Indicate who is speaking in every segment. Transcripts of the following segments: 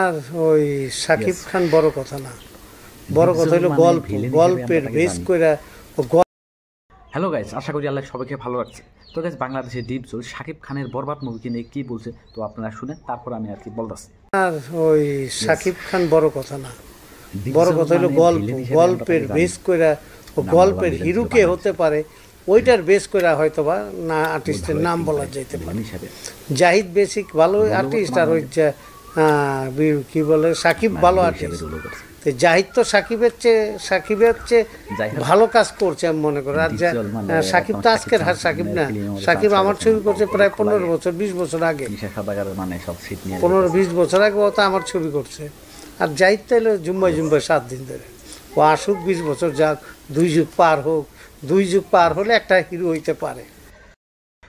Speaker 1: আর ওই শাকিব খান বড় কথা না, বড় কথা হলো গল্প, গল্পের বেস করে।
Speaker 2: হ্যালো গাইস, আশা করি আল্লাহ সবাইকে ভালো রাখছে। তো গাইস, বাংলাদেশের ডিপজল শাকিব খানের বরবাদ মুভিকে নিয়ে কি বলছে তো আপনারা শুনেন, তারপর আমি আর কি বলতেছি।
Speaker 1: আর ওই শাকিব খান বড় কথা না, বড় কথা হলো গল্প, গল্পের বেস করে। গল্পের হিরো কে হতে পারে ওইটার বেস করে হয়তো বা না আর্টিস্টের নাম বলা যাইতে পারে। জাহিদ বেসিক ভালো আর্টিস্ট, আর ওই কি বলে সাকিব ভালো আর্টিস্ট। তো জাহিদ তো সাকিবের চেয়ে ভালো কাজ করছে আমি মনে করি। আর সাকিব তো আজকের সাকিব না, সাকিব আমার ছবি করছে প্রায় 15 বছর 20 বছর আগে, 15-20 বছর আগে ও তো আমার ছবি করছে। আর জাহিদ তো এলো জুম্বাই 7 দিন ধরে। ও আসুক 20 বছর যাক, 2 যুগ পার হোক, 2 যুগ পার হলে একটা হিরো হইতে পারে।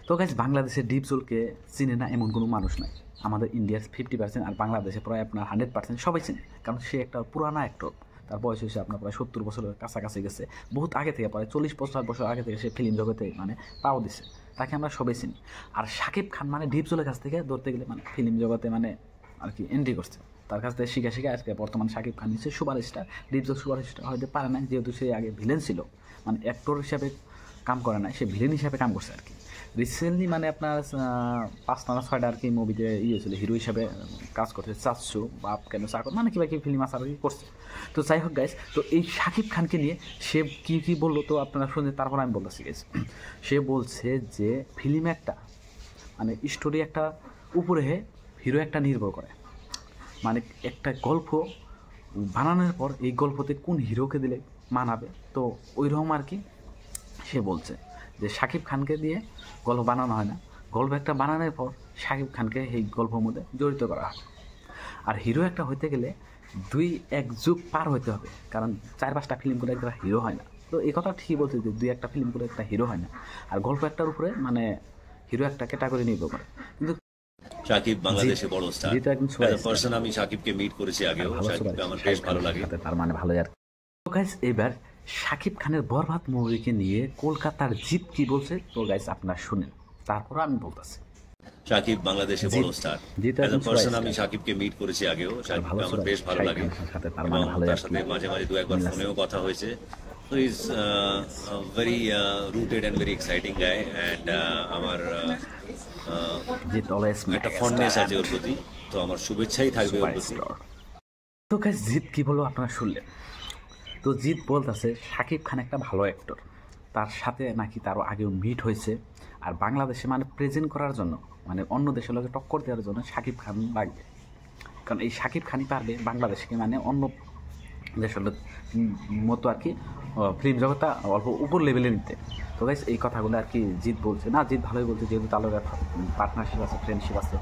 Speaker 2: তো গাইস, বাংলাদেশের ডিপজলকে চিনে না এমন কোনো মানুষ নাই। আমাদের ইন্ডিয়ার 50% আর বাংলাদেশে প্রায় আপনার 100% সবাই চিনে, কারণ সে একটা পুরানা অ্যাক্টর। তার বয়স হয়েছে আপনার প্রায় 70 বছরের কাছাকাছি গেছে। বহুত আগে থেকে, প্রায় 40-50 বছর আগে থেকে সে ফিল্ম জগতে মানে পাও দিছে। তাকে আমরা সবাই চিনি। আর শাকিব খান মানে ডিপজলের কাছ থেকে ধরতে গেলে মানে ফিল্ম জগতে মানে আর কি এন্ট্রি করছে। তার কাছ থেকে শিখে আজকে বর্তমানে শাকিব খান হচ্ছে সুপারস্টার। ডিপজল সুপারস্টার হয়তো পারে না, যেহেতু সে আগে ভিলেন ছিল, মানে অ্যাক্টর হিসাবে কাম করে না, সে ভিলেন হিসাবে কাম করছে আর কি। রিসেন্টলি মানে আপনার 5টা না 6টা আর কি মুভিতে হয়েছিল হিরো হিসাবে কাজ করছে। চাচ্ছু বাপ কেন চাকর মানে কিবা কি ফিল্ম আসার কি করছে। তো যাই হোক গাইস, তো এই শাকিব খানকে নিয়ে সে কি বললো তো আপনারা শুনে, তারপর আমি বলতেছি গাইস। সে বলছে যে ফিল্ম একটা মানে স্টোরি একটা উপরে হিরো একটা নির্ভর করে, মানে একটা গল্প বানানোর পর এই গল্পতে কোন হিরোকে দিলে মানাবে, তো ওইরকম আর কি সে বলছে যে শাকিব খানকে দিয়ে গল্প বানানো হয় না, গল্প একটা বানানোর পর শাকিব খানকে এই গল্পের মধ্যে জড়িত করা হয়। আর হিরো একটা হইতে গেলে 2-1 যুগ পার হইতে হবে, কারণ 4-5টা ফিল্ম করে একটা হিরো হয় না। তো এই কথা ঠিকই বলছে যে 2-1টা ফিল্ম করে একটা হিরো হয় না। আর গল্প একটার উপরে মানে হিরো একটা ক্যাটাগরি নির্ভর করে। কিন্তু
Speaker 3: শাকিব বাংলাদেশে বড় স্টার, পার্সন আমি শাকিবকে মিট করেছি আগেও, শাকিবকে আমার বেশ ভালো লাগে,
Speaker 2: তার মানে ভালো। আর তো গাইস, এবার শাকিব খানের বরবাদ মুভিকে নিয়ে কলকাতার জিৎ কি বলছে তো গাইস আপনারা শুনেন, তারপর আমি বলতেছি।
Speaker 3: শাকিব বাংলাদেশে বড় স্টার, পার্সন আমি শাকিবকে মিট করেছি আগেও, শাকিবকে আমার বেশ ভালো লাগে, তার সাথে মাঝে 2-1 বার ফোনেও কথা হয়েছে। So he's very rooted and very exciting guy, and আমার একটা ফন্ডনেস আছে ওর প্রতি, তো আমার শুভেচ্ছাই থাকবে ওর প্রতি।
Speaker 2: তো গাইস, জিৎ কি বললো আপনারা শুনলেন। তো জিৎ বলতেছে শাকিব খান একটা ভালো অ্যাক্টর, তার সাথে নাকি তারও আগেও মিট হয়েছে। আর বাংলাদেশে মানে প্রেজেন্ট করার জন্য, মানে অন্য দেশের লোকে টক্কর দেওয়ার জন্য শাকিব খান লাগবে, কারণ এই শাকিব খানই পারবে বাংলাদেশকে মানে অন্য দেশের মতো আর কি ফিল্ম জগৎটা অল্প উপর লেভেলে নিতে। তো গাইস, এই কথাগুলো আর কি জিৎ বলছে না, জিৎ ভালোই বলছে, যেহেতু তার পার্টনারশিপ আছে, ফ্রেন্ডশিপ আছে।